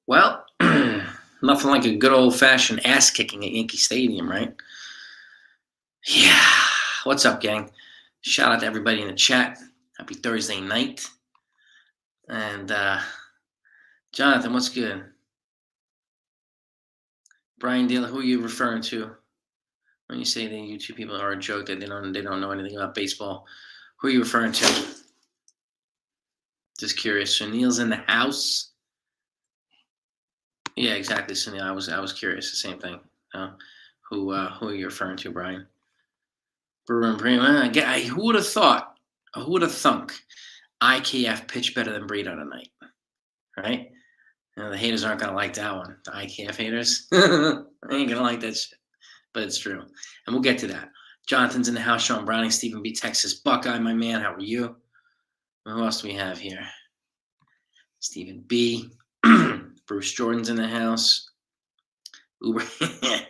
Well, nothing like a good old fashioned ass kicking at Yankee Stadium, right? Yeah. What's up, gang? Shout out to everybody in the chat. Happy Thursday night. And Jonathan, what's good? Brian Dealer, who are you referring to when you say that you two people are a joke that they don't know anything about baseball? Who are you referring to? Just curious. Sunil's in the house. Yeah, exactly, Sunil. I was curious. The same thing. Uh, who are you referring to, Brian? Brewer and Prima. Who would have thought? Who would have thunk? IKF pitched better than Brito tonight, right? The haters aren't gonna like that one. The IKF haters, they ain't gonna like that shit. But it's true, and we'll get to that. Jonathan's in the house. Sean Browning, Stephen B. Texas Buckeye, my man. How are you? Who else do we have here? Stephen B. Bruce Jordan's in the house. Uber,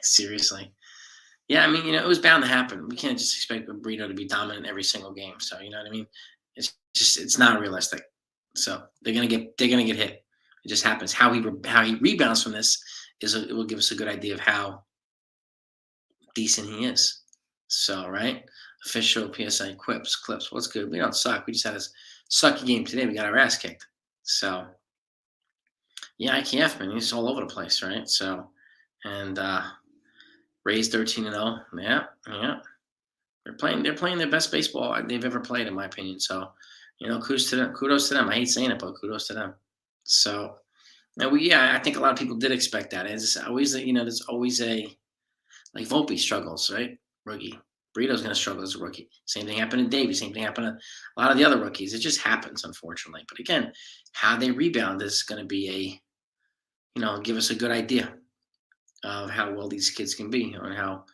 seriously. Yeah, I mean, it was bound to happen. We can't just expect Brito to be dominant every single game. So you know what I mean? It's not realistic. So they're gonna get hit. It just happens. How he rebounds from this it will give us a good idea of how decent he is. So right, official PSI clips. What's good? We don't suck. We just had a sucky game today. We got our ass kicked. So yeah, IKF man, he's all over the place, right? So and Rays 13-0. Yeah, yeah. They're playing their best baseball they've ever played, in my opinion. So, kudos to them. Kudos to them. I hate saying it, but kudos to them. So, now I think a lot of people did expect that. It's always, there's always like Volpe struggles, right? Rookie. Brito's going to struggle as a rookie. Same thing happened to Davey. Same thing happened to a lot of the other rookies. It just happens, unfortunately. But again, how they rebound is going to be give us a good idea of how well these kids can be and how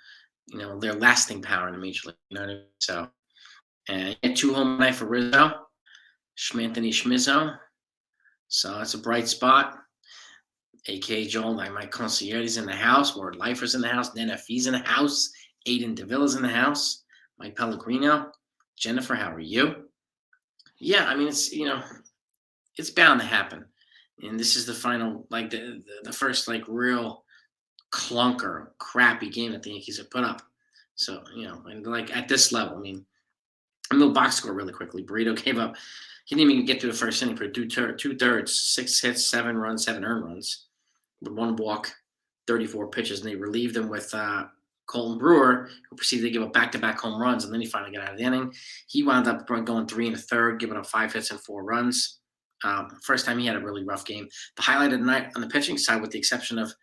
their lasting power in the major league. You know what I mean? So, and two home night for Rizzo, Schmanthony Schmizzo. So that's a bright spot. AK Joel, like my concierge in the house. Ward Lifer's in the house. NFE's in the house. Aiden DeVilla's in the house. Mike Pellegrino. Jennifer, how are you? Yeah, I mean it's bound to happen. And this is the final, like the first like real clunker, crappy game that the Yankees have put up. So, and like at this level, I mean, a little box score really quickly. Burrito gave up. He didn't even get through the first inning for two thirds, 6 hits, 7 runs, 7 earned runs, with one walk, 34 pitches, and they relieved him with Colton Brewer, who proceeded to give up back-to-back home runs, and then he finally got out of the inning. He wound up going 3 1/3, giving up 5 hits and 4 runs. First time he had a really rough game. The highlight of the night on the pitching side, with the exception of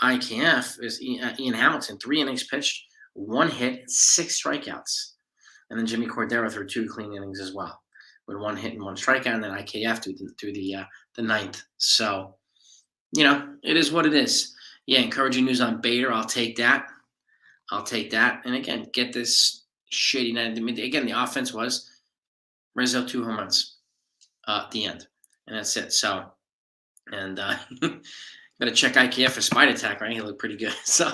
IKF, is Ian Hamilton. 3 innings pitched, 1 hit, 6 strikeouts. And then Jimmy Cordero threw 2 clean innings as well, with 1 hit and 1 strikeout, and then IKF through the ninth. So, it is what it is. Yeah, encouraging news on Bader. I'll take that. And again, get this shitty night. Again, the offense was Rizzo 2 home runs at the end, and that's it. So, and better check IKF for Spider Attack, right? He looked pretty good. So,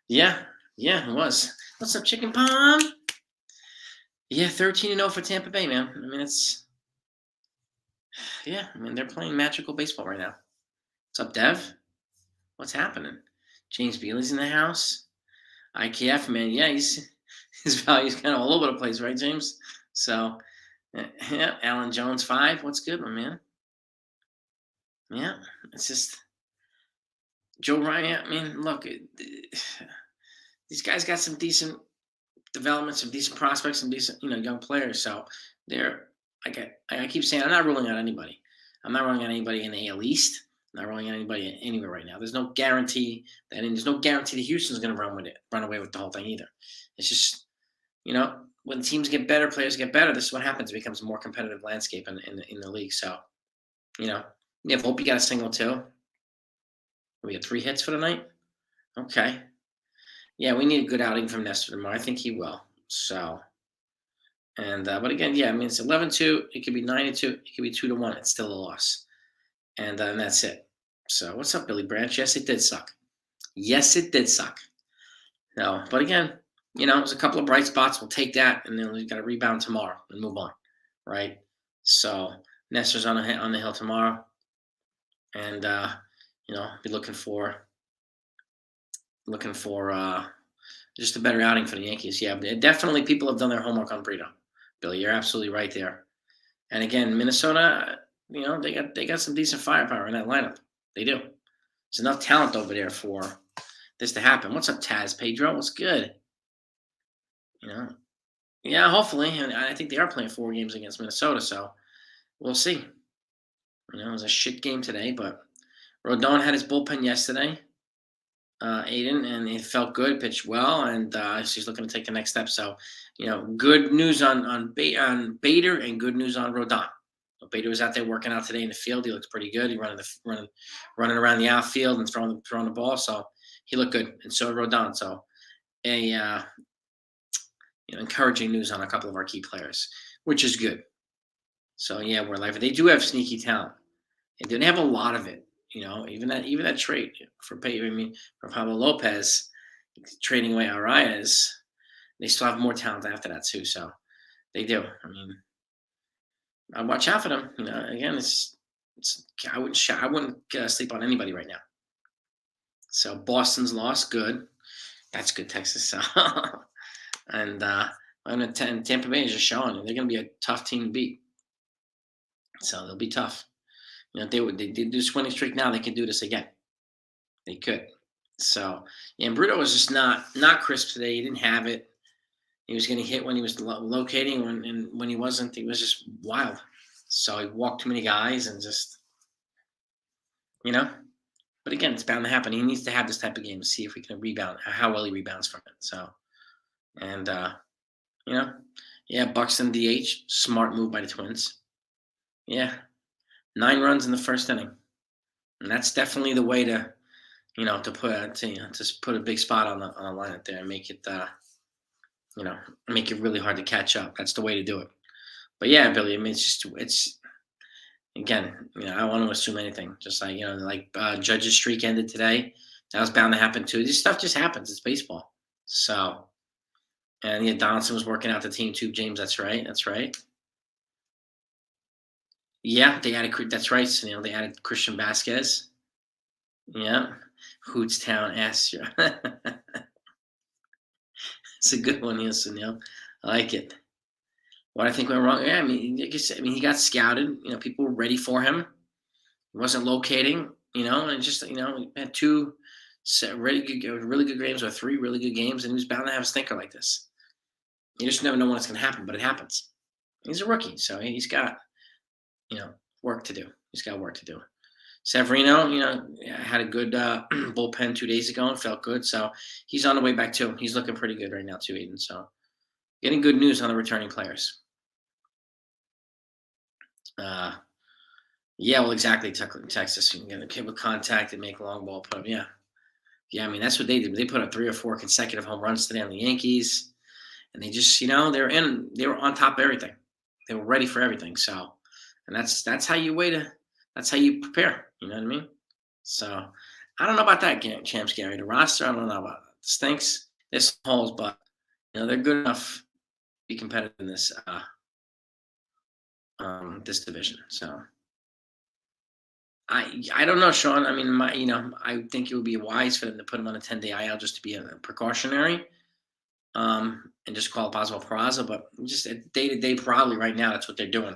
yeah, it was. What's up, Chicken Palm? Yeah, 13-0 for Tampa Bay, man. I mean, they're playing magical baseball right now. What's up, Dev? What's happening? James Bealey's in the house. IKF, man, yeah, his value's kind of all over the place, right, James? So, yeah, Alan Jones 5. What's good, my man? Yeah, it's just Joe Ryan. I mean, look, these guys got some decent development, some decent prospects, some decent, young players. So they're like I keep saying, I'm not ruling out anybody. I'm not ruling out anybody in the AL East. I'm not ruling out anybody anywhere right now. There's no guarantee that Houston's going to run away with the whole thing either. It's just, when teams get better, players get better. This is what happens. It becomes a more competitive landscape in the league. So, hope you got a single too. We got 3 hits for the night. Okay. Yeah, we need a good outing from Nestor tomorrow. I think he will. So, and but again, yeah, I mean it's 11-2. It could be 9-2. It could be 2-1. It's still a loss, and that's it. So, what's up, Billy Branch? Yes, it did suck. Yes, it did suck. No, but again, there's a couple of bright spots. We'll take that, and then we got to rebound tomorrow and move on, right? So, Nestor's on the hill tomorrow. and be looking for just a better outing for the Yankees. Yeah, but definitely people have done their homework on Brito. Billy, you're absolutely right there. And again, Minnesota, they got some decent firepower in that lineup. They do. There's enough talent over there for this to happen. What's up, Taz Pedro? What's good? You know, yeah, hopefully, and I think they are playing 4 games against Minnesota, so we'll see. It was a shit game today, but Rodon had his bullpen yesterday, Aiden, and it felt good, pitched well, and she's looking to take the next step. So, good news on Bader and good news on Rodon. Bader was out there working out today in the field. He looks pretty good. He running around the outfield and throwing the ball. So he looked good, and so did Rodon. So a encouraging news on a couple of our key players, which is good. So yeah, we're live. They do have sneaky talent. They didn't have a lot of it. Even that trade for Pablo Lopez, trading away Arias, they still have more talent after that too. So they do. I watch out for them. Again, I wouldn't sleep on anybody right now. So Boston's lost, good. That's good, Texas. So and Tampa Bay is just showing they're going to be a tough team to beat. So they'll be tough. They did this winning streak now. They can do this again. They could. So yeah, and Brito was just not crisp today. He didn't have it. He was getting hit when he was locating, and when he wasn't, he was just wild. So he walked too many guys and just, you know. But again, it's bound to happen. He needs to have this type of game to see if we can rebound, how well he rebounds from it. So, and you know, yeah, Buxton DH, smart move by the Twins. Yeah, 9 runs in the first inning, and that's definitely the way to, to put a big spot on the lineup there and make it, make it really hard to catch up. That's the way to do it. But yeah, Billy, I mean, it's again, I don't want to assume anything. Just like Judge's streak ended today. That was bound to happen too. This stuff just happens. It's baseball. So, and yeah, Donaldson was working out the team too. James, that's right. That's right. Yeah, they added. That's right. So, they added Christian Vasquez. Yeah, Hootstown S. It's a good one, yes, Sunil. I like it. What I think went wrong? Yeah, I mean, like you said, he got scouted. People were ready for him. He wasn't locating. And just he had two really good games or 3 really good games, and he was bound to have a stinker like this. You just never know when it's going to happen, but it happens. He's a rookie, so he's got work to do. He's got work to do. Severino, had a good bullpen 2 days ago and felt good, so he's on the way back too. He's looking pretty good right now too, Aiden. So getting good news on the returning players. Yeah, well, exactly. Texas, you can get with contact and make a long ball put up. Yeah. I mean, that's what they did. They put up 3 or 4 consecutive home runs today on the Yankees, and they just, they were on top of everything. They were ready for everything. So, and that's how you that's how you prepare. You know what I mean? So, I don't know about that, Champs Gary. The roster, I don't know about it. Stinks. There's holes, but they're good enough to be competitive in this division. So. I don't know, Sean. I mean, I think it would be wise for them to put him on a 10-day IL just to be a precautionary, and just call it possible Peraza. But just day to day, probably right now, that's what they're doing.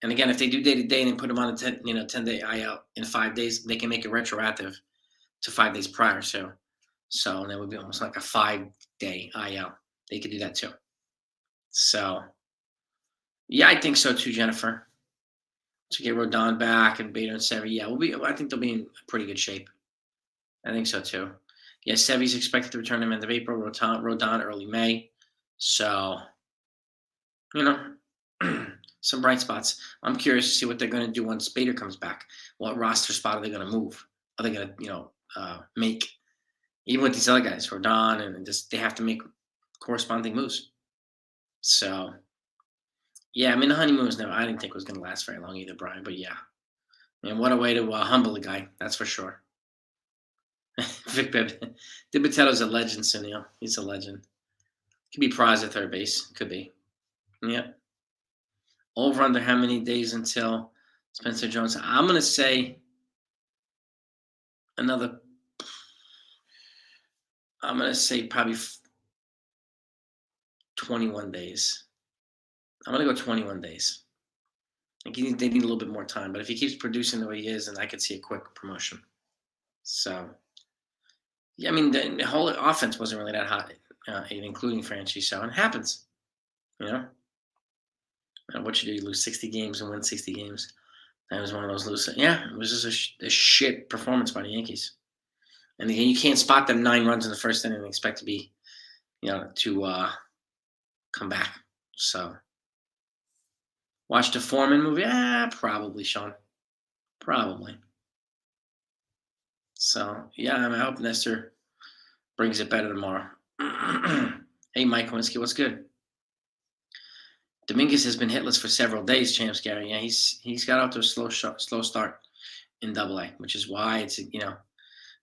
And again, if they do day to day and they put him on a 10-day IL in 5 days, they can make it retroactive to 5 days prior. So that would be almost like a 5-day IL. They could do that too. So, yeah, I think so too, Jennifer. To get Rodon back and Bader and Sevy, yeah, I think they'll be in pretty good shape. I think so too. Yeah, Sevy's expected to return him end of April. Rodon early May. So, some bright spots. I'm curious to see what they're going to do once Bader comes back. What roster spot are they going to move? Are they going to, make? Even with these other guys, Rodon, and just they have to make corresponding moves. So, yeah, I mean the honeymoon I didn't think it was going to last very long either, Brian. But yeah, and what a way to humble a guy. That's for sure. Vic DiBattito's a legend, Sunil. He's a legend. Could be prize at third base. Could be. Yeah. Over under how many days until Spencer Jones? I'm gonna say another. I'm gonna say probably 21 days. I'm gonna go 21 days. Like they need a little bit more time, but if he keeps producing the way he is, then I could see a quick promotion. So yeah, I mean the whole offense wasn't really that hot, including Franchi. So it happens, you know. What you do, you lose 60 games and win 60 games. That was one of those lose. Yeah, it was just a shit performance by the Yankees. And again, you can't spot them 9 runs in the first inning and expect to be, to come back. So watch the Foreman movie. Probably, Sean. Probably. So yeah, I hope Nestor brings it better tomorrow. Hey, Mike Kowinski, what's good? Dominguez has been hitless for several days, Champs Gary. Yeah, he's got off to a slow start in Double A, which is why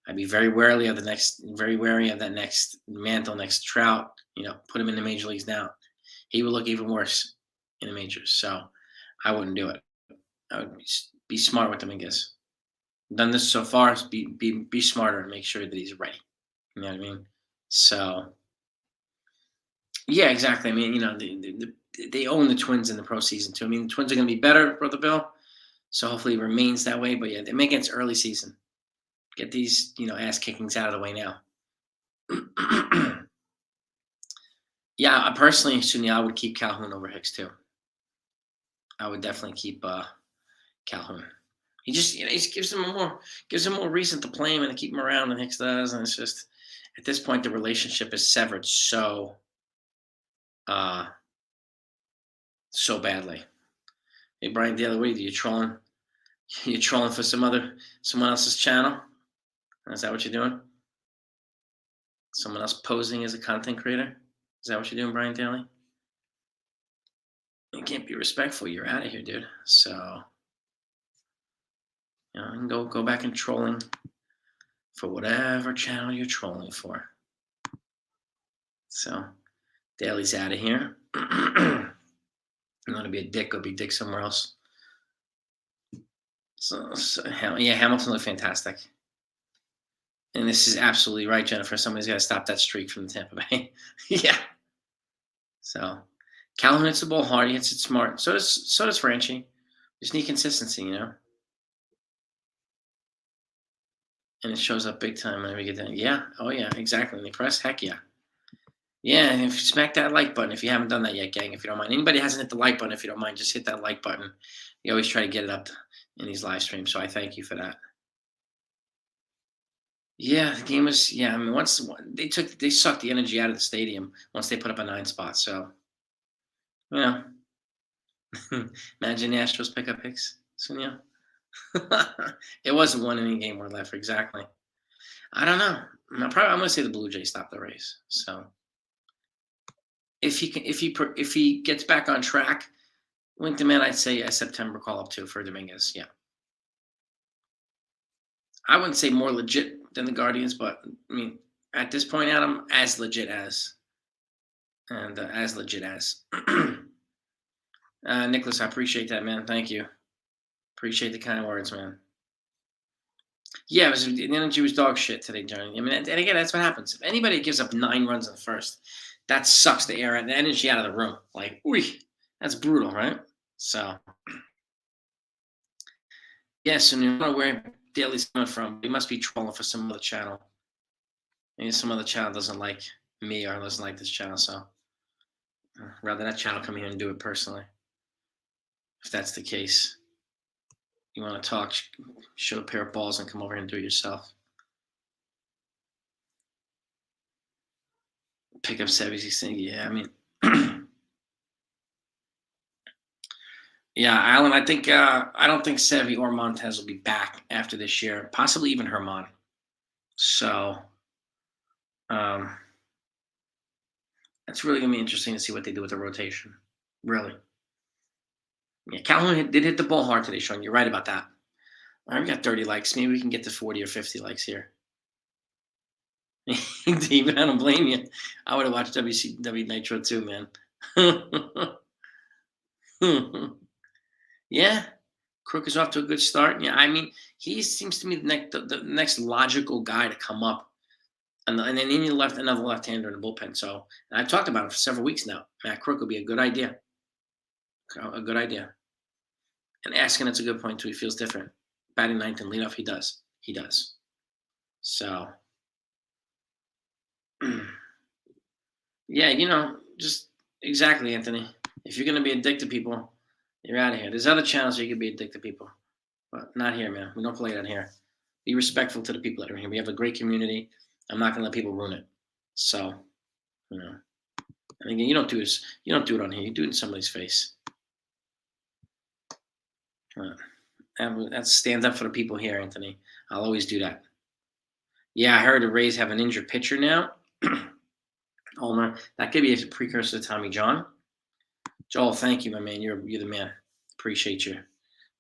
I'd be very wary of that next Mantle, next Trout. Put him in the major leagues now. He would look even worse in the majors. So I wouldn't do it. I would be smart with Dominguez. Done this so far. Be smarter and make sure that he's ready. You know what I mean? So yeah, exactly. I mean, they own the Twins in the pro season too. I mean, the Twins are going to be better, Brother Bill. So hopefully it remains that way. But yeah, they make it early season. Get these, ass kickings out of the way now. Yeah, I personally, Sunya, I would keep Calhoun over Hicks too. I would definitely keep Calhoun. He just, he just gives him more reason to play him and to keep him around than Hicks does. And it's just at this point the relationship is severed uh, so badly. Hey Brian Daly, what are you trolling? You trolling for someone else's channel? Is that what you're doing? Someone else posing as a content creator? Is that what you're doing, Brian Daly? You can't be respectful. You're out of here, dude. So, you can go back and trolling for whatever channel you're trolling for. So, Daly's out of here. You want to be a dick, go be dick somewhere else. So Hamilton looked fantastic. And this is absolutely right, Jennifer. Somebody's got to stop that streak from the Tampa Bay. Yeah. So, Calhoun hits the ball hard. He hits it smart. So does Franchi. Just need consistency, And it shows up big time whenever you get that. Yeah. Oh, yeah. Exactly. And they press? Heck yeah. Yeah. And if you smack that like button, if you haven't done that yet, gang, if you don't mind. Anybody hasn't hit the like button, if you don't mind, just hit that like button. We always try to get it up in these live streams. So I thank you for that. Yeah, the game was. Yeah, I mean, once they sucked the energy out of the stadium once they put up a 9 spot. So, you know, imagine the Astros pick up Hicks soon. Yeah, it was a 1 inning game or left. Exactly. I don't know. I'm gonna say the Blue Jays stopped the race. So if he gets back on track, link them in. I'd say a September call up too for Dominguez. Yeah, I wouldn't say more legit than the Guardians, but I mean at this point, Adam, as legit as and as legit as. Nicholas, I appreciate that, man. Thank you. Appreciate the kind words, man. Yeah, the energy was dog shit today, Johnny. I mean, and again, that's what happens. If anybody gives up 9 runs in the first, that sucks the air and the energy out of the room. Like, that's brutal, right? So, yes, and you know where Daly's coming from. He must be trolling for some other channel. Maybe some other channel doesn't like me or doesn't like this channel, so rather that channel come here and do it personally. If that's the case, you want to talk, show a pair of balls and come over here and do it yourself. Pick up Sevy's thing. Yeah, I mean, yeah, Alan. I think I don't think Sevy or Montez will be back after this year. Possibly even Herman. So, it's really gonna be interesting to see what they do with the rotation. Really. Yeah, Calhoun did hit the ball hard today, Sean. You're right about that. All right, we got 30 likes. Maybe we can get to 40 or 50 likes here. David, I don't blame you. I would have watched WCW Nitro too, man. Yeah. Crook is off to a good start. Yeah, I mean, he seems to me the next logical guy to come up. And then you left another left-hander in the bullpen. So and I've talked about it for several weeks now. Matt Crook would be a good idea. A good idea. And Askin, it's a good point too. He feels different. Batting ninth and leadoff, he does. He does. So yeah, just exactly, Anthony. If you're gonna be a dick to people, you're out of here. There's other channels where you can be a dick to people, but not here, man. We don't play that here. Be respectful to the people that are here. We have a great community. I'm not gonna let people ruin it. So, you know, and again, you don't do this. You don't do it on here. You do it in somebody's face. That stands up for the people here, Anthony. I'll always do that. Yeah, I heard the Rays have an injured pitcher now. Homer, that could be a precursor to Tommy John. Joel, thank you, my man. You're the man. Appreciate you.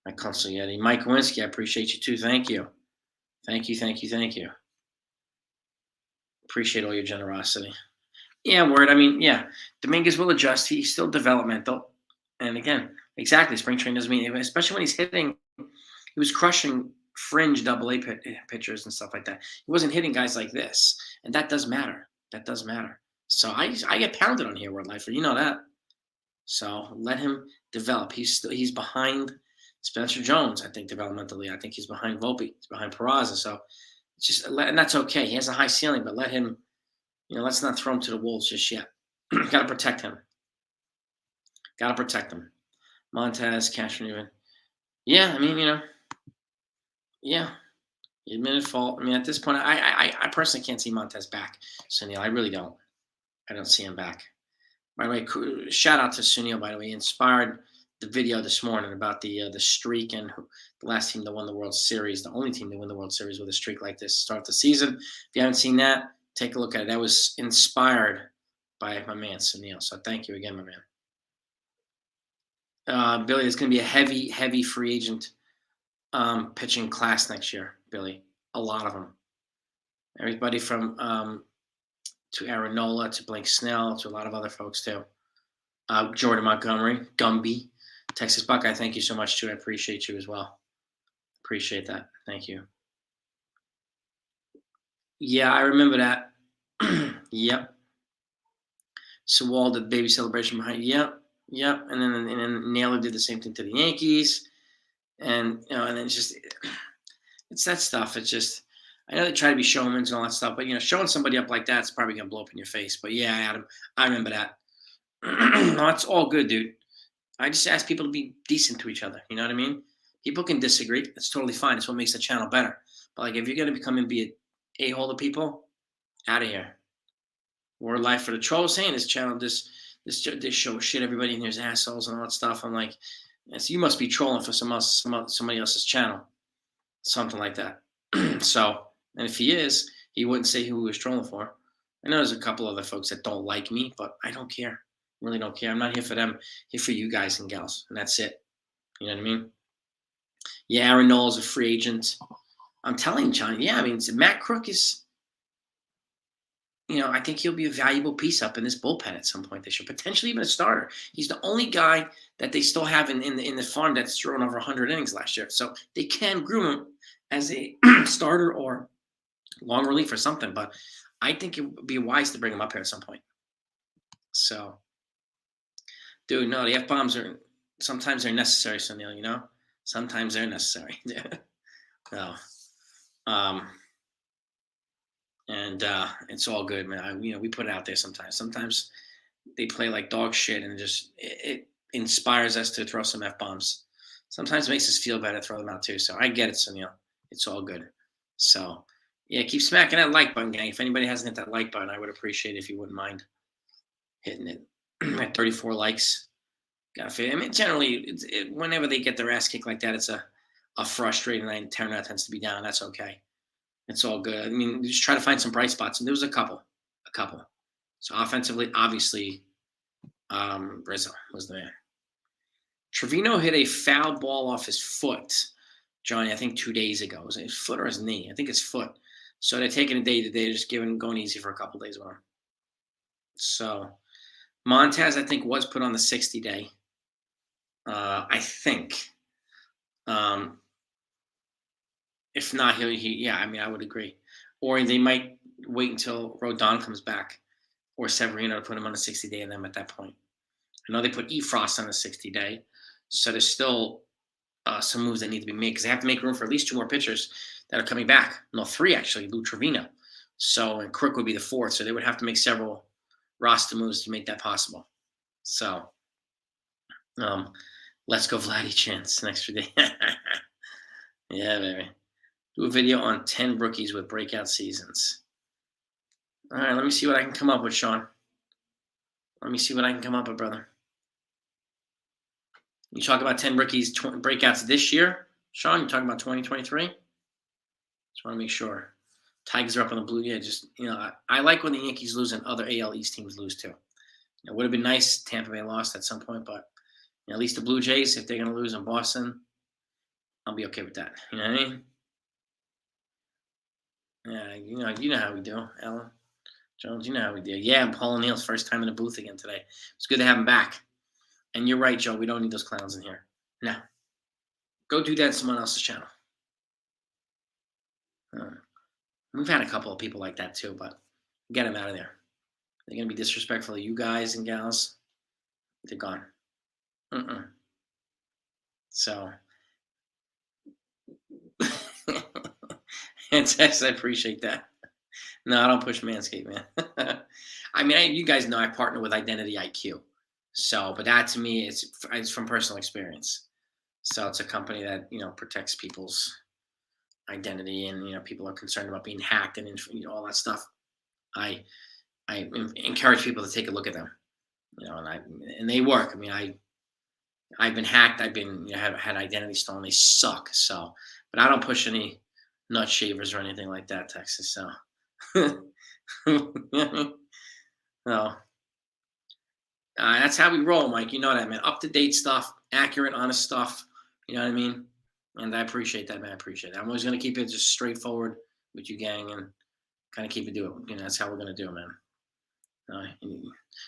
My consigliere. Mike Kowinski, I appreciate you too. Thank you. Thank you, thank you, thank you. Appreciate all your generosity. Yeah, word. I mean, yeah, Dominguez will adjust. He's still developmental. And again, exactly, spring training doesn't mean, especially when he's hitting, he was crushing fringe double A pitchers and stuff like that. He wasn't hitting guys like this. And that does matter. That does matter. So I get pounded on here, Word Lifer. You know that. So let him develop. He's behind Spencer Jones, I think, developmentally. I think he's behind Volpe. He's behind Peraza. So it's just, and that's okay. He has a high ceiling, but let him, let's not throw him to the wolves just yet. Got to protect him. Got to protect him. Montez, Cashman, even. Yeah, I mean, yeah, he admitted fault. I mean, at this point, I personally can't see Montez back, Sunil. I really don't. I don't see him back. By the way, shout out to Sunil, by the way. He inspired the video this morning about the streak and the last team that won the World Series, the only team that won the World Series with a streak like this to start the season. If you haven't seen that, take a look at it. That was inspired by my man, Sunil. So thank you again, my man. Billy, there's going to be a heavy, heavy free agent pitching class next year, Billy. A lot of them. Everybody from to Aaron Nola, to Blake Snell, to a lot of other folks too. Jordan Montgomery, Gumby, Texas Buckeye, thank you so much too. I appreciate you as well. Appreciate that. Thank you. Yeah, I remember that. Yep. Sewell did baby celebration behind. Yep. And then Naylor did the same thing to the Yankees, and and then it's that stuff. It's just, I know they try to be showmans and all that stuff, but showing somebody up like that's probably gonna blow up in your face. But yeah, Adam, I remember that. No, it's all good, dude. I just ask people to be decent to each other. You know what I mean? People can disagree. It's totally fine. It's what makes the channel better. But like, if you're gonna become and be an a-hole to people, out of here. Word life for the trolls saying this channel, this show shit everybody in here's assholes and all that stuff. I'm like, yes, you must be trolling for somebody else's channel, something like that. So, and if he is, he wouldn't say who he was trolling for. I know there's a couple other folks that don't like me, but I don't care. Really don't care. I'm not here for them. Here for you guys and gals, and that's it. You know what I mean? Yeah, Aaron Nola is a free agent. I'm telling you, John. Yeah, I mean, Matt Crook is. I think he'll be a valuable piece up in this bullpen at some point. They should potentially even a starter. He's the only guy that they still have in the farm that's thrown over 100 innings last year. So they can groom him as a starter or long relief or something. But I think it would be wise to bring him up here at some point. So, dude, no, the F-bombs are sometimes they're necessary, Sunil, Sometimes they're necessary. No. And it's all good, man. We put it out there sometimes. Sometimes they play like dog shit, and it inspires us to throw some F-bombs. Sometimes it makes us feel better to throw them out too. So I get it, Sunil. It's all good. So yeah, keep smacking that like button, gang. If anybody hasn't hit that like button, I would appreciate it if you wouldn't mind hitting it. At 34 likes. I mean, generally, whenever they get their ass kicked like that, it's a frustrating night, and turnout tends to be down. That's okay. It's all good. I mean, just try to find some bright spots, and there was a couple. So offensively, obviously, Rizzo was the man. Trevino hit a foul ball off his foot, Johnny, I think 2 days ago. Was it his foot or his knee? I think his foot. So they're taking a day to day, just going easy for a couple days with him. So Montez, I think, was put on the 60-day. I think. Um, if not, yeah, I mean, I would agree. Or they might wait until Rodon comes back or Severino to put him on a 60-day and them at that point. I know they put Frost on a 60-day, so there's still some moves that need to be made because they have to make room for at least two more pitchers that are coming back. No, three actually. Lou Trevino. So and Crook would be the fourth. So they would have to make several roster moves to make that possible. So um, let's go Vladdy chance next day. Yeah, baby. Do a video on 10 rookies with breakout seasons. All right, let me see what I can come up with, Sean. Let me see what I can come up with, brother. You talk about 10 rookies breakouts this year, Sean. You talking about 2023? Just want to make sure. Tigers are up on the blue. Yeah, just I like when the Yankees lose and other AL East teams lose too. It would have been nice Tampa Bay lost at some point, but at least the Blue Jays, if they're going to lose in Boston, I'll be okay with that. You know what I mean? Yeah, you know how we do, Alan Jones. You know how we do. Yeah, and Paul O'Neill's first time in the booth again today. It's good to have him back. And you're right, Joe. We don't need those clowns in here. No, go do that on someone else's channel. We've had a couple of people like that too, but get them out of there. They're gonna be disrespectful to you guys and gals. They're gone. So, and I appreciate that. No, I don't push Manscaped, man. I mean, you guys know I partner with Identity IQ. So, but that to me, it's from personal experience. So it's a company that protects people's identity, and people are concerned about being hacked and all that stuff. I encourage people to take a look at them, and they work. I mean, I've been hacked. I've been had identity stolen. They suck. So, but I don't push any nut shavers or anything like that, Texas. So, no, that's how we roll, Mike. You know that, man. Up to date stuff, accurate, honest stuff. You know what I mean? And I appreciate that, man. I appreciate that. I'm always gonna keep it just straightforward with you, gang, and kind of keep it doing. That's how we're gonna do it, man.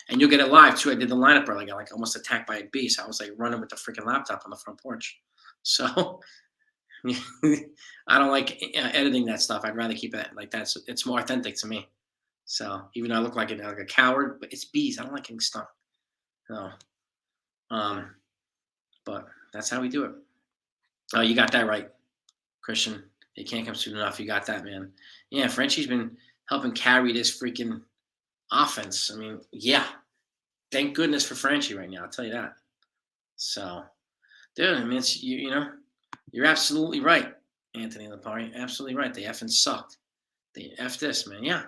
And you'll get it live too. I did the lineup early. I got almost attacked by a beast. I was running with the freaking laptop on the front porch. So I don't like editing that stuff. I'd rather keep it like that. So it's more authentic to me. So even though I look like a coward, but it's bees. I don't like getting stung. No. But that's how we do it. Oh, you got that right, Christian. It can't come soon enough. You got that, man. Yeah, Frenchie's been helping carry this freaking offense. I mean, yeah. Thank goodness for Frenchie right now. I'll tell you that. So, dude, I mean, it's, you're absolutely right, Anthony Lipari. Absolutely right. They effing sucked. They F this, man. Yeah.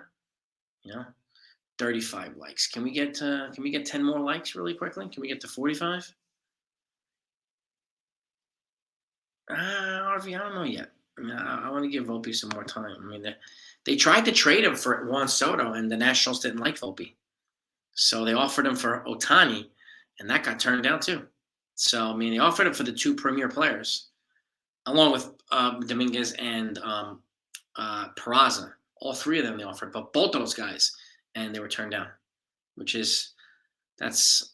35 likes. Can we get 10 more likes really quickly? Can we get to 45? RV, I don't know yet. I mean, I want to give Volpe some more time. I mean, they tried to trade him for Juan Soto, and the Nationals didn't like Volpe. So they offered him for Otani, and that got turned down too. So, I mean, they offered him for the two premier players, along with Dominguez and Peraza. All three of them they offered, but both of those guys, and they were turned down, that's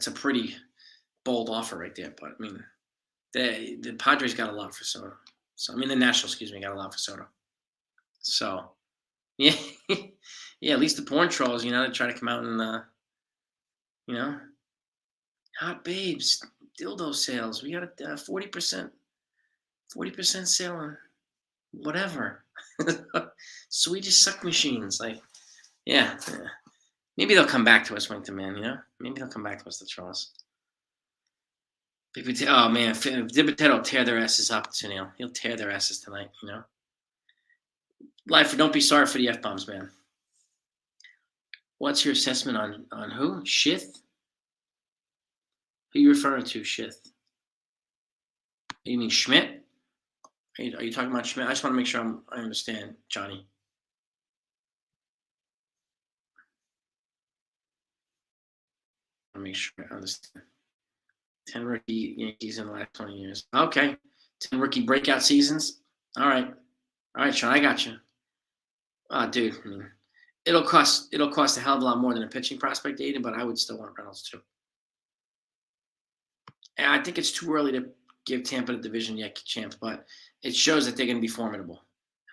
a pretty bold offer right there. But, I mean, the Padres got a lot for Soto. So, I mean, the Nationals, got a lot for Soto. So, yeah, yeah. At least the porn trolls, they try to come out and, hot babes, dildo sales. We got a 40% sale on whatever. Swedish suck machines, yeah. Maybe they'll come back to us, Winkton Man. Maybe they'll come back to us, the trolls. Oh man, Dibitetto will tear their asses up, Sunil. He'll tear their asses tonight. Life, don't be sorry for the F-bombs, man. What's your assessment on who? Shith? Who are you referring to, Shith? You mean Schmidt? Are you talking about Schmidt? I just want to make sure I understand, Johnny. I want to make sure I understand. 10 rookie Yankees in the last 20 years. Okay. 10 rookie breakout seasons. All right, Sean, I got you. Oh, dude, I mean, it'll cost a hell of a lot more than a pitching prospect, Aiden, but I would still want Reynolds too. And I think it's too early to give Tampa the division Yankee champ, but it shows that they're going to be formidable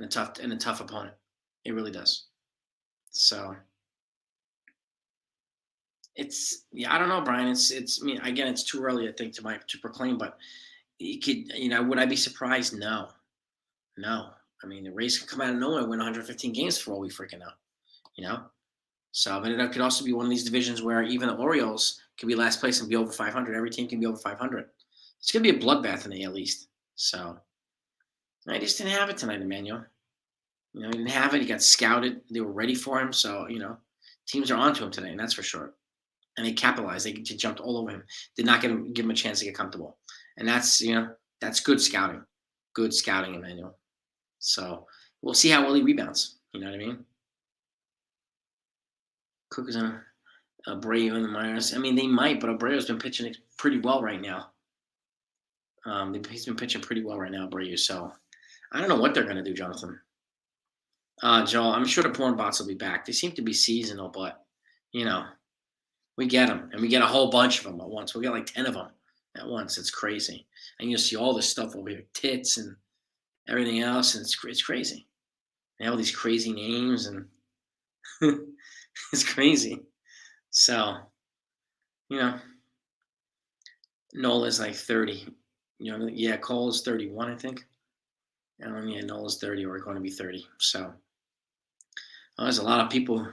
and a tough opponent. It really does. So it's yeah, I don't know, Brian. It's I mean, again, it's too early, I think, to proclaim, but you could, would I be surprised? No, no. I mean, the Rays could come out of nowhere, and win 115 games for all we freaking know, you know. So, but it could also be one of these divisions where even the Orioles could be last place and be over 500. Every team can be over 500. It's gonna be a bloodbath in the AL East. So I just didn't have it tonight, Emmanuel. He didn't have it. He got scouted. They were ready for him. So teams are onto him today, and that's for sure. And they capitalized. They just jumped all over him. Did not give him a chance to get comfortable. And that's good scouting. Good scouting, Emmanuel. So we'll see how well he rebounds. You know what I mean? Cook is on Abreu and the Myers. I mean, they might, but Abreu's been pitching pretty well right now. He's been pitching pretty well right now, Abreu. So I don't know what they're going to do, Jonathan. Joel, I'm sure the porn bots will be back. They seem to be seasonal, but you know, we get them, and we get a whole bunch of them at once. We get like 10 of them at once. It's crazy, and you'll see all this stuff over here, tits and everything else, and it's crazy. They have all these crazy names, and it's crazy. So, you know, Nola's like 30. Yeah, Cole's 31, I think. Yeah, Nola's 30, or going to be 30. So, there's a lot of people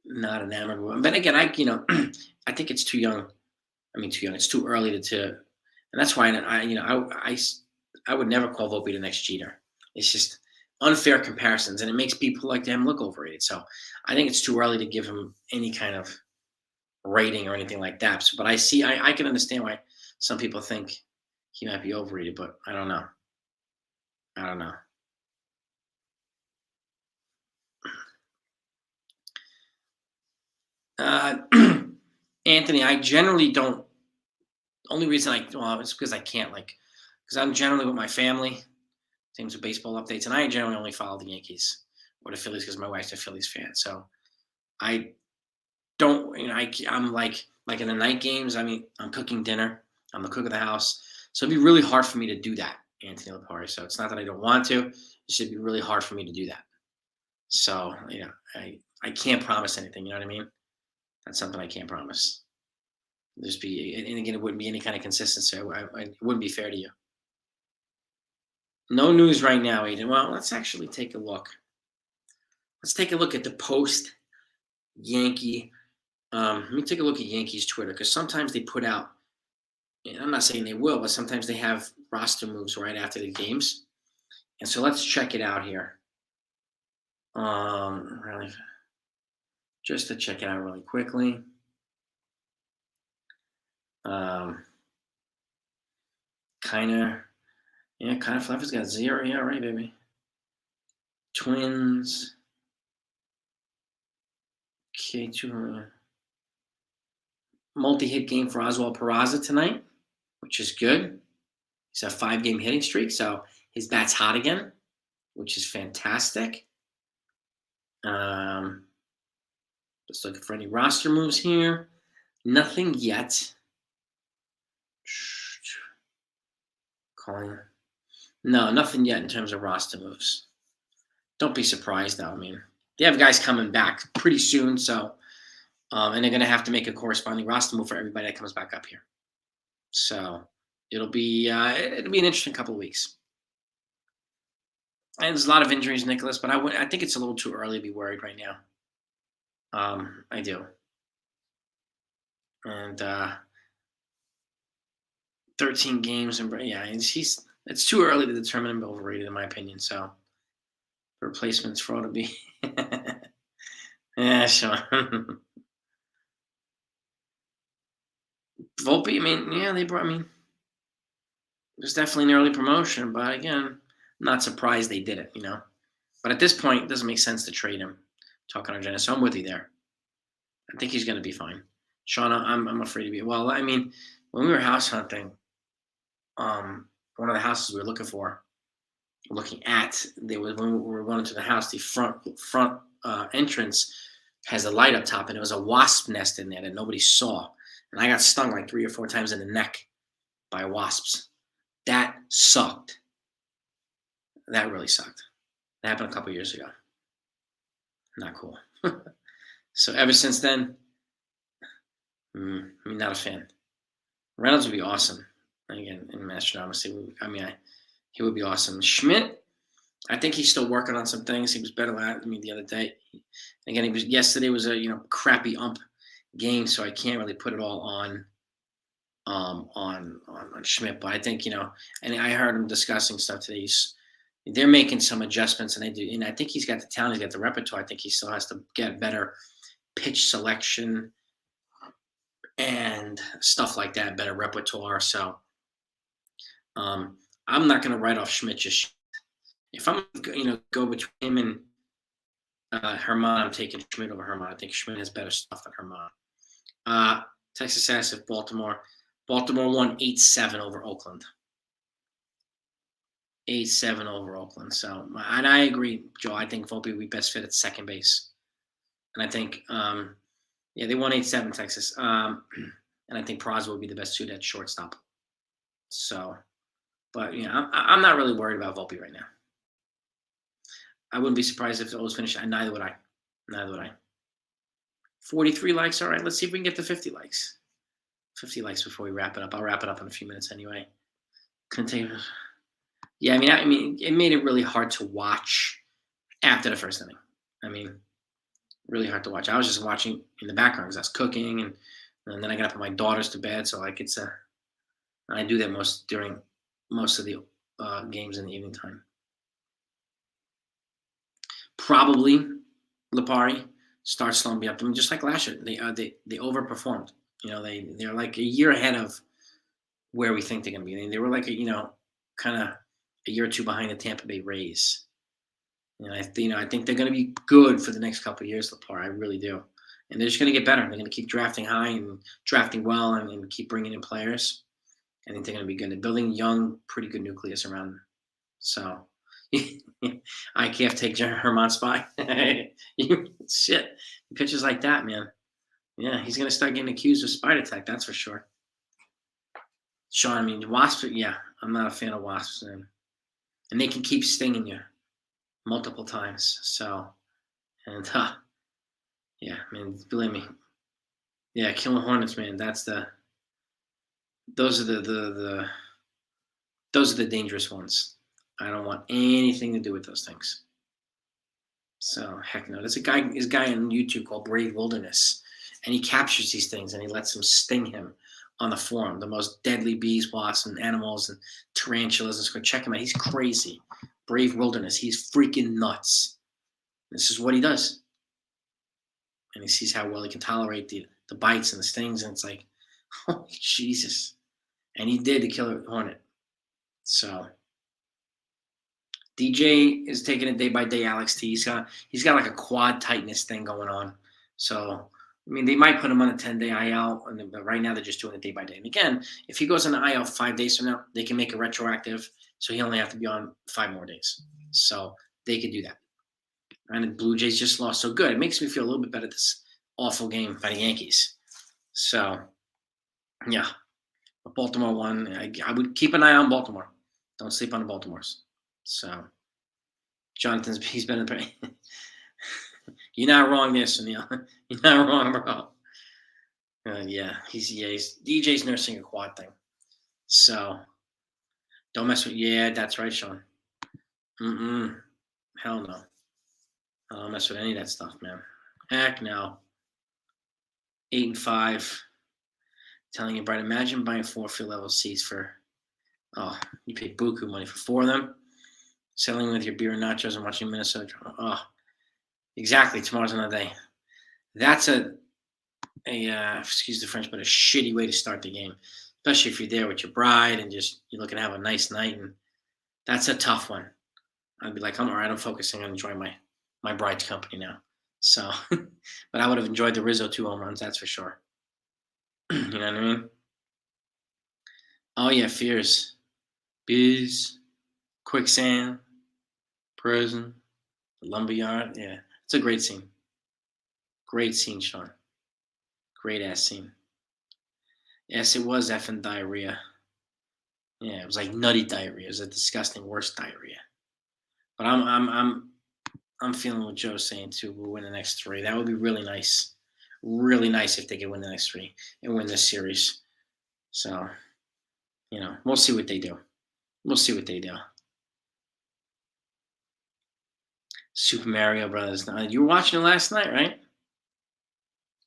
not enamored with him. But again, I think it's too young. I mean, too young. It's too early to, and that's why I would never call Volpe the next Jeter. It's just unfair comparisons, and it makes people like him look overrated. So I think it's too early to give him any kind of rating or anything like that. But I can understand why some people think he might be overrated, but I don't know. I don't know. Anthony, I generally don't. Only reason it's because I can't because I'm generally with my family. Teams of baseball updates, and I generally only follow the Yankees or the Phillies because my wife's a Phillies fan. So I don't, I'm like in the night games. I mean, I'm cooking dinner. I'm the cook of the house, so it'd be really hard for me to do that, Anthony Lapari. So it's not that I don't want to. It should be really hard for me to do that. So I can't promise anything. You know what I mean? That's something I can't promise. Just be, and again, it wouldn't be any kind of consistency. It wouldn't be fair to you. No news right now, Aiden. Well, let's actually take a look. Let's take a look at the post Yankee. Let me take a look at Yankees Twitter because sometimes they put out. I'm not saying they will, but sometimes they have roster moves right after the games. And so let's check it out here. Really, just to check it out really quickly. Kind of Fluffer's got 0. Yeah, right, baby. Twins. Okay, 200. Multi-hit game for Oswald Peraza tonight, which is good. He's a 5-game hitting streak, so his bat's hot again, which is fantastic. Just looking for any roster moves here. Nothing yet. Calling. No, nothing yet in terms of roster moves. Don't be surprised, though. I mean, they have guys coming back pretty soon, so and they're going to have to make a corresponding roster move for everybody that comes back up here. So it'll be an interesting couple of weeks. And there's a lot of injuries, Nicholas, but I think it's a little too early to be worried right now. I do. And 13 games, and yeah, it's too early to determine him overrated, in my opinion. So replacements for all to be. Yeah, sure. Volpe, there's definitely an early promotion, but again, I'm not surprised they did it, But at this point, it doesn't make sense to trade him. Talking on Jenna, so I'm with you there. I think he's going to be fine. Sean, I'm afraid to be. Well, when we were house hunting, one of the houses we were looking at, when we were going to the house, the front entrance has a light up top, and there was a wasp nest in there that nobody saw. And I got stung like 3 or 4 times in the neck by wasps. That sucked. That really sucked. That happened a couple years ago. Not cool. So ever since then, I'm not a fan. Reynolds would be awesome. Again, in Mastronomically, he would be awesome. Schmidt, I think he's still working on some things. He was better the other day. Again, he was yesterday was a crappy game, so I can't really put it all on Schmidt. But I think and I heard him discussing stuff today. They're making some adjustments, and I think he's got the talent, he's got the repertoire. I think he still has to get better pitch selection and stuff like that, better repertoire. So I'm not going to write off Schmidt just. If I'm go between him and Herman, I'm taking Schmidt over Herman. I think Schmidt has better stuff than Herman. Texas Sassif, Baltimore. Baltimore won 8-7 over Oakland. 8-7 over Oakland. So, and I agree, Joe. I think Volpe would be best fit at second base. And I think, they won 8-7, Texas. And I think Praz would be the best suit at shortstop. So, but I'm not really worried about Volpe right now. I wouldn't be surprised if it was finished. And neither would I. 43 likes. All right, let's see if we can get to 50 likes. 50 likes before we wrap it up. I'll wrap it up in a few minutes anyway. Continue. Yeah, it made it really hard to watch after the first inning. Really hard to watch. I was just watching in the background because I was cooking, and then I got to put my daughters to bed. So I do that during most of the games in the evening time. Probably Lipari starts slowing up. Just like last year, they overperformed. They're like a year ahead of where we think they're going to be. They were like kind of a year or two behind the Tampa Bay Rays. I think they're going to be good for the next couple of years, Lipari. I really do. And they're just going to get better. They're going to keep drafting high and drafting well and keep bringing in players. I think they're going to be good. They're building young, pretty good nucleus around them. So I can't take Herman's spot. Shit. Pitches like that, man. Yeah, he's going to start getting accused of spider attack, that's for sure. Sean, wasps, yeah, I'm not a fan of wasps. And they can keep stinging you multiple times. So, and yeah, believe me. Yeah, killing hornets, man, those are the dangerous ones. I don't want anything to do with those things. So, heck no. There's a guy on YouTube called Brave Wilderness, and he captures these things and he lets them sting him on the forum. The most deadly bees, wasps, and animals, and tarantulas. And so check him out. He's crazy. Brave Wilderness. He's freaking nuts. This is what he does. And he sees how well he can tolerate the bites and the stings, and it's like, oh, Jesus. And he did the killer hornet. So DJ is taking it day by day. Alex T. He's got like a quad tightness thing going on. So they might put him on a 10-day IL, but right now they're just doing it day by day. And again, if he goes on the IL 5 days from now, they can make it retroactive, so he only have to be on 5 more days. So they could do that. And the Blue Jays just lost, so good. It makes me feel a little bit better this awful game by the Yankees. So yeah, Baltimore won. I would keep an eye on Baltimore. Don't sleep on the Baltimores. So he's been in the You're not wrong there, Sunil. You're not wrong, bro. DJ's nursing a quad thing. So don't mess with. Yeah, that's right, Sean. Hell no. I don't mess with any of that stuff, man. Heck no. 8-5. Telling you, Bright, imagine buying 4 field level seats for. Oh, you paid buku money for 4 of them. Selling with your beer and nachos and watching Minnesota. Oh, exactly. Tomorrow's another day. That's excuse the French, but a shitty way to start the game, especially if you're there with your bride and just you're looking to have a nice night. And that's a tough one. I'd be like, I'm all right. I'm focusing on enjoying my bride's company now. So, but I would have enjoyed the Rizzo 2 home runs. That's for sure. You know what I mean? Oh yeah, fears, bees, quicksand, prison, lumberyard. Yeah, it's a great scene. Great scene, Sean. Great ass scene. Yes, it was effing diarrhea. Yeah, it was like nutty diarrhea. It was a disgusting, worst diarrhea. But I'm feeling what Joe's saying too. We'll win the next three. That would be really nice. Really nice if they could win the next three and win this series. So, we'll see what they do. We'll see what they do. Super Mario Brothers. You were watching it last night, right?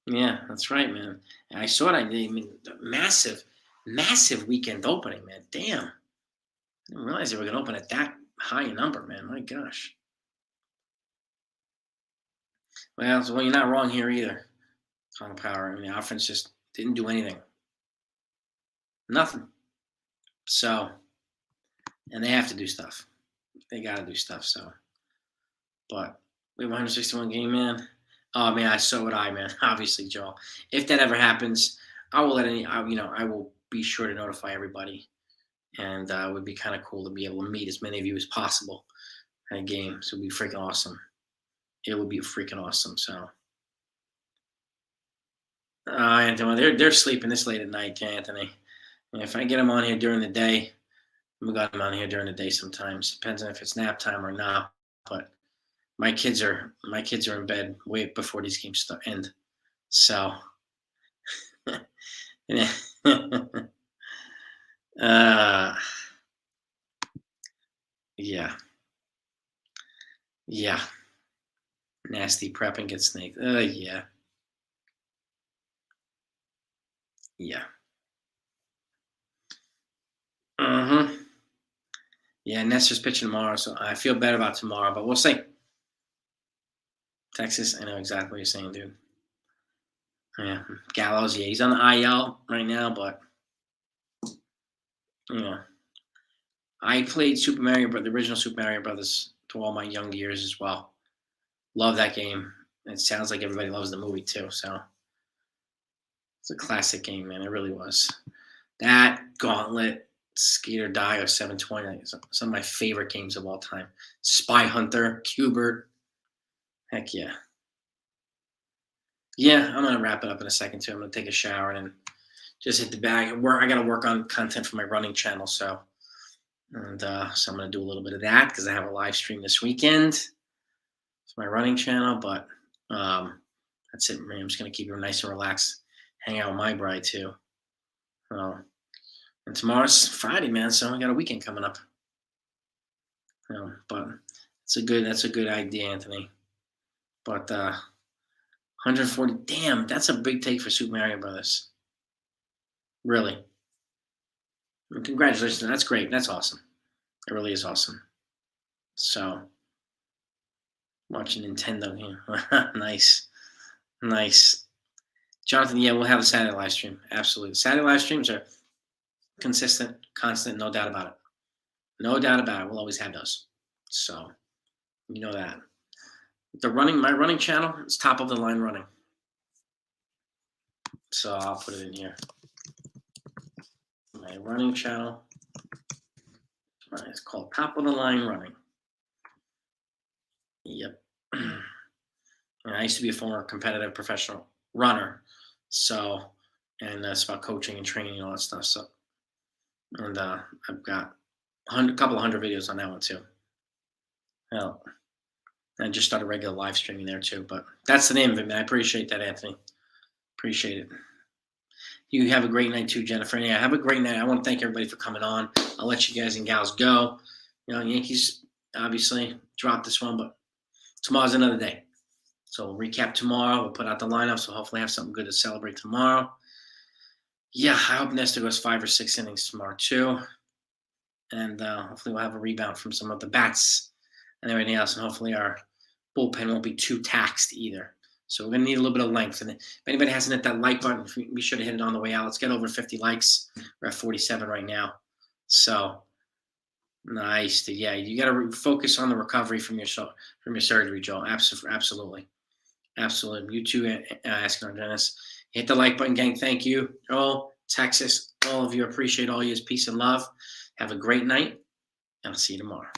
Yeah, that's right, man. And I saw it. I mean, massive, massive weekend opening, man. Damn. I didn't realize they were going to open at that high a number, man. My gosh. Well, you're not wrong here either. Kong Power. I mean, the offense just didn't do anything. Nothing. So, and they have to do stuff. They got to do stuff. So, but we have 161 game, man. Oh man, so would I, man. Obviously, Joe. If that ever happens, I will I will be sure to notify everybody, and it would be kind of cool to be able to meet as many of you as possible at a game. So it'd be freaking awesome. It would be freaking awesome. So, Anthony, they're sleeping this late at night, Anthony. And if I get them on here during the day, we got them on here during the day sometimes. Depends on if it's nap time or not. But my kids are in bed way before these games end. So, uh, yeah, yeah, nasty prep and get snaked. Yeah, yeah. Mm-hmm. Yeah, Nestor's pitching tomorrow, so I feel bad about tomorrow, but we'll see. Texas, I know exactly what you're saying, dude. Yeah, Gallows, yeah, he's on the IL right now, but you know, I played Super Mario, but the original Super Mario Brothers to all my young years as well. Love that game. It sounds like everybody loves the movie too. So it's a classic game, man. It really was. That Gauntlet, Skate or Die, or 720, some of my favorite games of all time. Spy Hunter, Cubert. Heck yeah. Yeah, I'm gonna wrap it up in a second too. I'm gonna take a shower and then just hit the bag. I gotta work on content for my running channel, so I'm gonna do a little bit of that because I have a live stream this weekend. It's my running channel, but that's it, man. I'm just gonna keep it nice and relaxed. Hang out with my bride too. Uh, and tomorrow's Friday, man, so we got a weekend coming up. But that's a good idea, Anthony. But 140, damn, that's a big take for Super Mario Brothers. Really. Congratulations. That's great. That's awesome. It really is awesome. So, watching Nintendo here. Nice. Nice. Jonathan, yeah, we'll have a Saturday live stream. Absolutely. Saturday live streams are consistent, constant, no doubt about it. No doubt about it. We'll always have those. So, you know that. My running channel is top of the line running. So I'll put it in here. My running channel. It's called Top of the Line Running. Yep. And I used to be a former competitive professional runner. So, and that's about coaching and training and all that stuff. So, and I've got a couple of hundred videos on that one too. Well, I just started regular live streaming there too. But that's the name of it, man. I appreciate that, Anthony. Appreciate it. You have a great night too, Jennifer. Yeah, have a great night. I want to thank everybody for coming on. I'll let you guys and gals go. Yankees obviously dropped this one, but tomorrow's another day. So we'll recap tomorrow. We'll put out the lineup, so hopefully have something good to celebrate tomorrow. Yeah, I hope Nestor goes 5 or 6 innings tomorrow too. And hopefully we'll have a rebound from some of the bats and everything else. And hopefully our bullpen won't be too taxed either. So we're going to need a little bit of length. And if anybody hasn't hit that like button, be sure to hit it on the way out. Let's get over 50 likes. We're at 47 right now. So nice. Yeah, you got to focus on the recovery from your surgery, Joe. Absolutely. Absolutely. You too, asking our Dennis. Hit the like button, gang. Thank you. Oh, Texas, all of you. Appreciate all you. Peace and love. Have a great night, and I'll see you tomorrow.